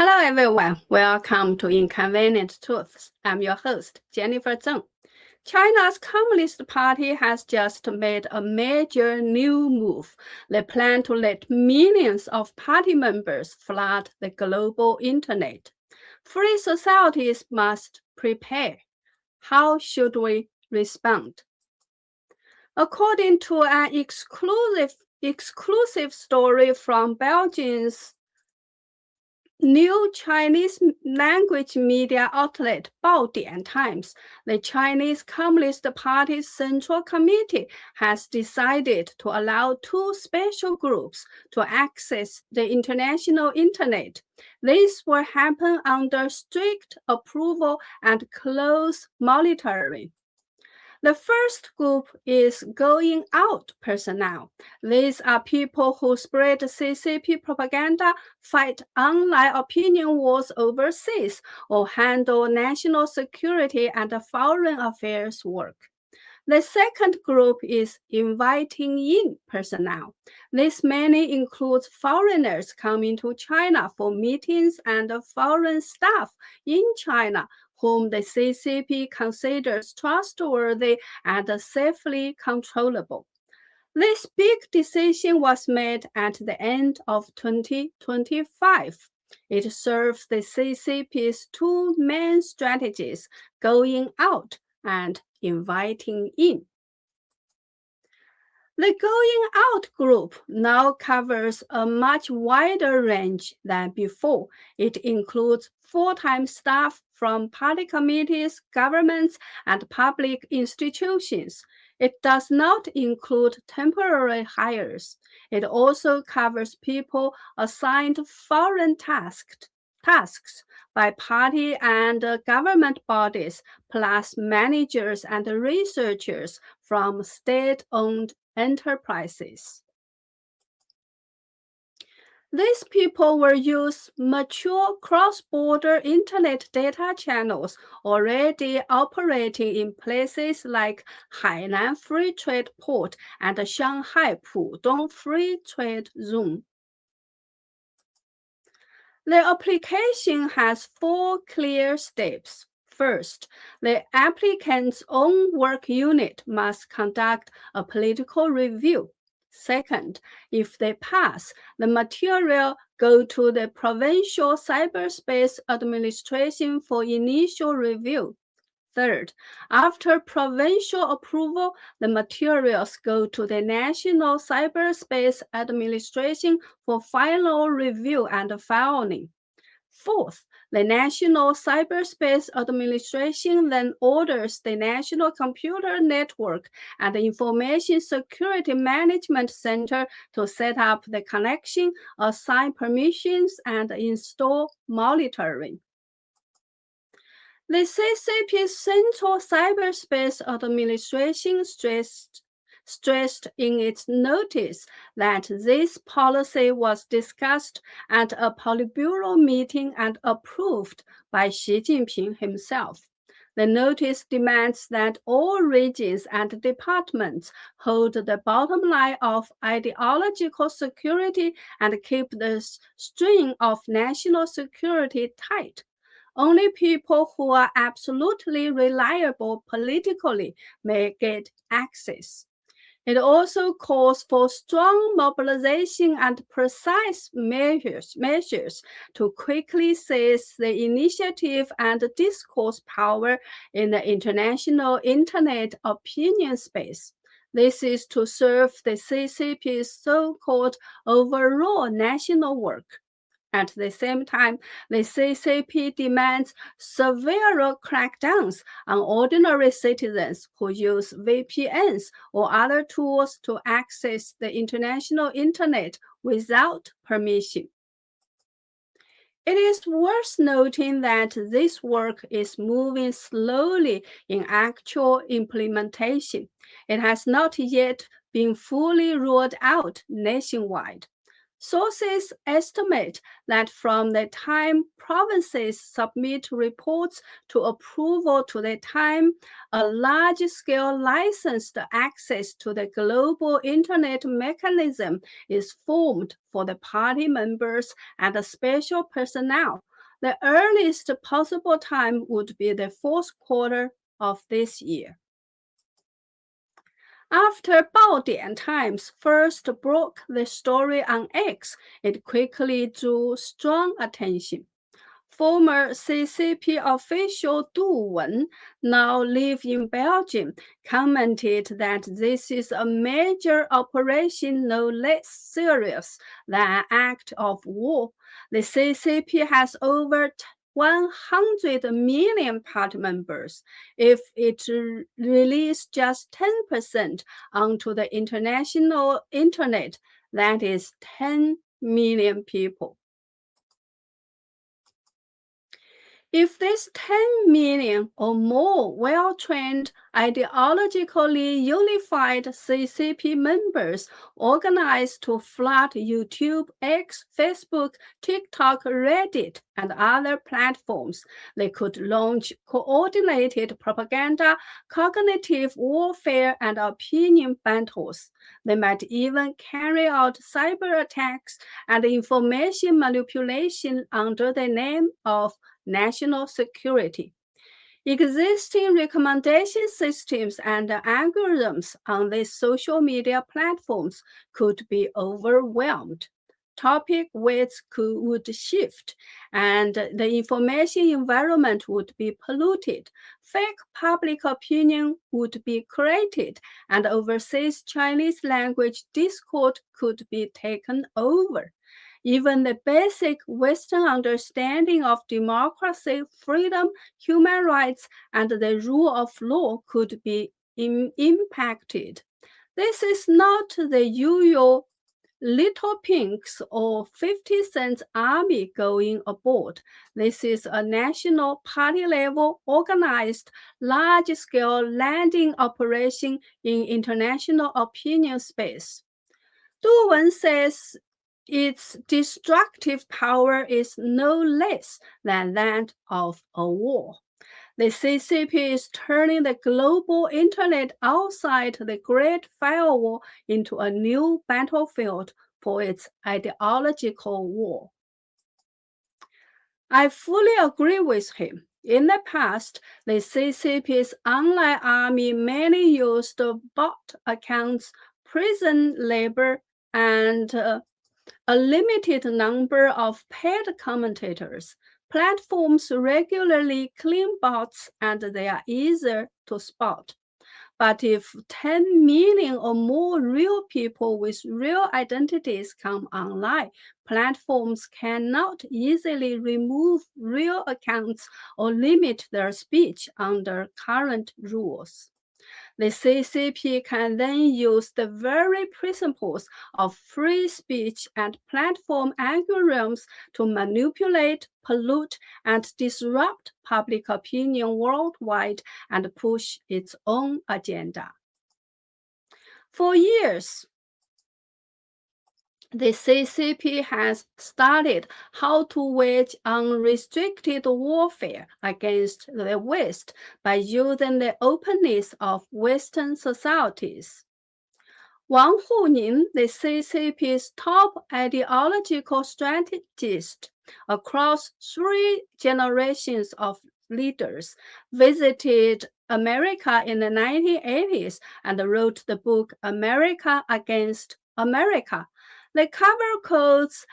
Hello everyone, welcome to Inconvenient Truths. I'm your host, Jennifer Zheng. China's Communist Party has just made a major new move. They plan to let millions of party members flood the global internet. Free societies must prepare. How should we respond? According to an exclusive story from Belgium's new Chinese language media outlet Baodian Times, the Chinese Communist Party's Central Committee has decided to allow two special groups to access the international internet. This will happen under strict approval and close monitoring. The first group is going out personnel. These are people who spread CCP propaganda, fight online opinion wars overseas, or handle national security and foreign affairs work. The second group is inviting in personnel. This mainly includes foreigners coming to China for meetings and foreign staff in China whom the CCP considers trustworthy and safely controllable. This big decision was made at the end of 2025. It serves the CCP's two main strategies, going out and inviting in. The going out group now covers a much wider range than before. It includes full-time staff from party committees, governments, and public institutions. It does not include temporary hires. It also covers people assigned foreign tasks by party and government bodies, plus managers and researchers from state-owned enterprises. These people will use mature cross-border internet data channels already operating in places like Hainan Free Trade Port and Shanghai Pudong Free Trade Zone. The application has four clear steps. First, the applicant's own work unit must conduct a political review. Second, if they pass, the material go to the Provincial Cyberspace Administration for initial review. Third, after provincial approval, the materials go to the National Cyberspace Administration for final review and filing. Fourth, the National Cyberspace Administration then orders the National Computer Network and the Information Security Management Center to set up the connection, assign permissions, and install monitoring. The CCP's Central Cyberspace Administration stressed in its notice that this policy was discussed at a Politburo meeting and approved by Xi Jinping himself. The notice demands that all regions and departments hold the bottom line of ideological security and keep the string of national security tight. Only people who are absolutely reliable politically may get access. It also calls for strong mobilization and precise measures to quickly seize the initiative and discourse power in the international internet opinion space. This is to serve the CCP's so-called overall national work. At the same time, the CCP demands severe crackdowns on ordinary citizens who use VPNs or other tools to access the international internet without permission. It is worth noting that this work is moving slowly in actual implementation. It has not yet been fully rolled out nationwide. Sources estimate that from the time provinces submit reports to approval to the time a large-scale licensed access to the global internet mechanism is formed for the party members and the special personnel, The earliest possible time would be the fourth quarter of this year. After Baodian Times first broke the story on X, it quickly drew strong attention. Former CCP official Du Wen, now live in Belgium, commented that this is a major operation no less serious than an act of war. The CCP has over 100 million party members. If it released just 10% onto the international internet, that is 10 million people. If these 10 million or more well-trained, ideologically unified CCP members organize to flood YouTube, X, Facebook, TikTok, Reddit, and other platforms, they could launch coordinated propaganda, cognitive warfare, and opinion battles. They might even carry out cyber attacks and information manipulation under the name of national security. Existing recommendation systems and algorithms on these social media platforms could be overwhelmed. Topic weights would shift, and the information environment would be polluted. Fake public opinion would be created, and overseas Chinese language Discord could be taken over. Even the basic Western understanding of democracy, freedom, human rights, and the rule of law could be impacted. This is not the usual little pinks or 50 cents army going aboard. This is a national party level organized large-scale landing operation in international opinion space. Du Wen says its destructive power is no less than that of a war. The CCP is turning the global internet outside the Great Firewall into a new battlefield for its ideological war. I fully agree with him. In the past, the CCP's online army mainly used bot accounts, prison labor, and a limited number of paid commentators. Platforms regularly clean bots and they are easier to spot. But if 10 million or more real people with real identities come online, platforms cannot easily remove real accounts or limit their speech under current rules. The CCP can then use the very principles of free speech and platform algorithms to manipulate, pollute, and disrupt public opinion worldwide and push its own agenda. For years, the CCP has studied how to wage unrestricted warfare against the West by using the openness of Western societies. Wang Huning, the CCP's top ideological strategist across 3 generations of leaders, visited America in the 1980s and wrote the book America Against America. The cover quotes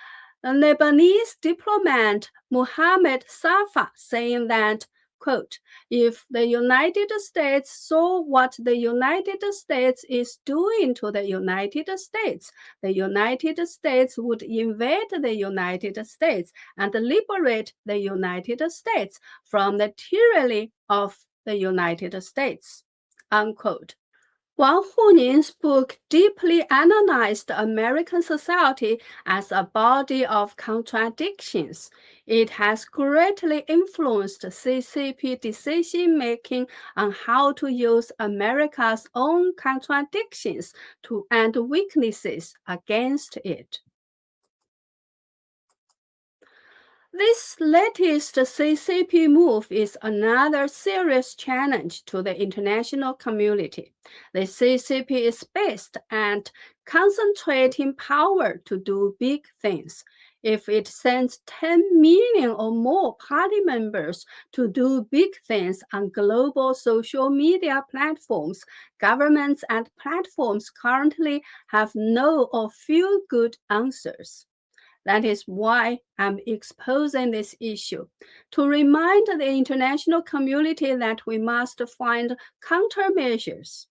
Lebanese diplomat Mohammed Safa saying that, quote, if the United States saw what the United States is doing to the United States would invade the United States and liberate the United States from the tyranny of the United States, unquote. Wang Huning's book deeply analyzed American society as a body of contradictions. It has greatly influenced CCP decision-making on how to use America's own contradictions and weaknesses against it. This latest CCP move is another serious challenge to the international community. The CCP is best at concentrating power to do big things. If it sends 10 million or more party members to do big things on global social media platforms, governments and platforms currently have no or few good answers. That is why I'm exposing this issue, to remind the international community that we must find countermeasures.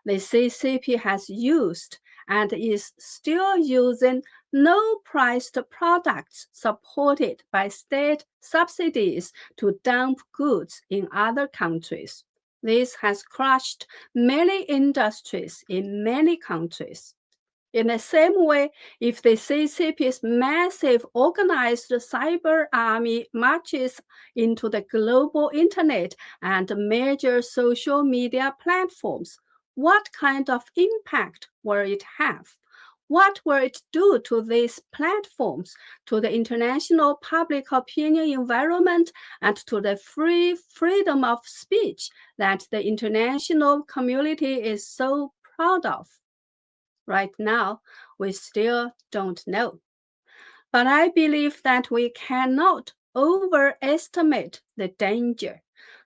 The CCP has used and is still using low-priced products supported by state subsidies to dump goods in other countries. This has crushed many industries in many countries. In the same way, if the CCP's massive organized cyber army marches into the global internet and major social media platforms, what kind of impact will it have? What will it do to these platforms, to the international public opinion environment, and to the freedom of speech that the international community is so proud of? Right now, we still don't know. But I believe that we cannot overestimate the danger.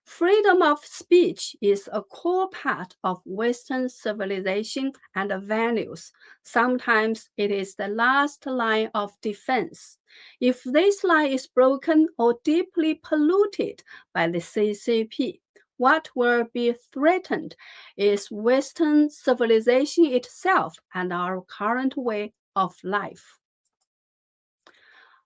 Freedom of speech is a core part of Western civilization and values. Sometimes it is the last line of defense. If this line is broken or deeply polluted by the CCP, what will be threatened is Western civilization itself and our current way of life.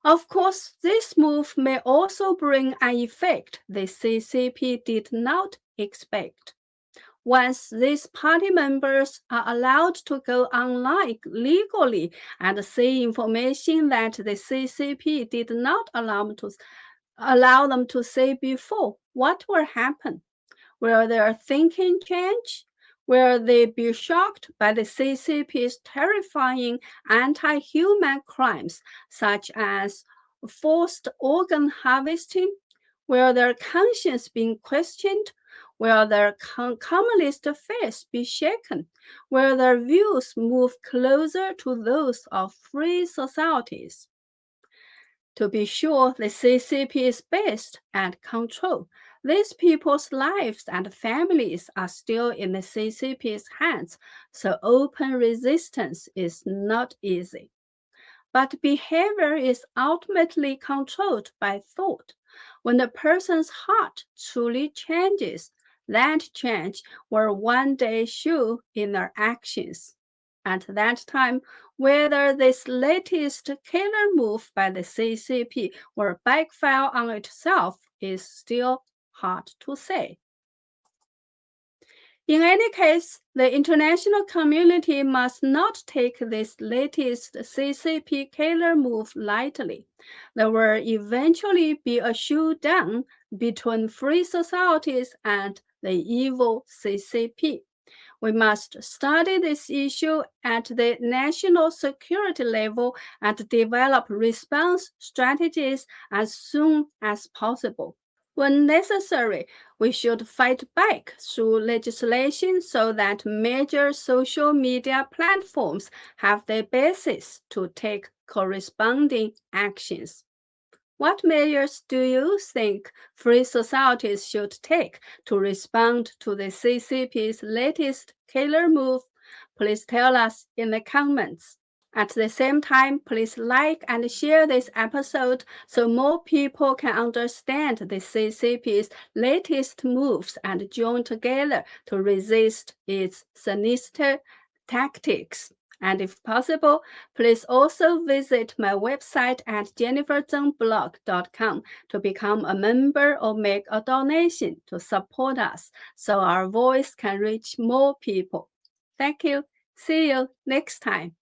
Of course, this move may also bring an effect the CCP did not expect. Once these party members are allowed to go online legally and see information that the CCP did not allow them to see before, what will happen? Will their thinking change? Will they be shocked by the CCP's terrifying anti-human crimes, such as forced organ harvesting? Will their conscience be questioned? Will their communist faith be shaken? Will their views move closer to those of free societies? To be sure, the CCP is based at control. These people's lives and families are still in the CCP's hands, so open resistance is not easy. But behavior is ultimately controlled by thought. When a person's heart truly changes, that change will one day show in their actions. At that time, whether this latest killer move by the CCP will backfire on itself is still hard to say. In any case, the international community must not take this latest CCP killer move lightly. There will eventually be a showdown between free societies and the evil CCP. We must study this issue at the national security level and develop response strategies as soon as possible. When necessary, we should fight back through legislation so that major social media platforms have the basis to take corresponding actions. What measures do you think free societies should take to respond to the CCP's latest killer move? Please tell us in the comments. At the same time, please like and share this episode so more people can understand the CCP's latest moves and join together to resist its sinister tactics. And if possible, please also visit my website at jenniferzengblog.com to become a member or make a donation to support us so our voice can reach more people. Thank you. See you next time.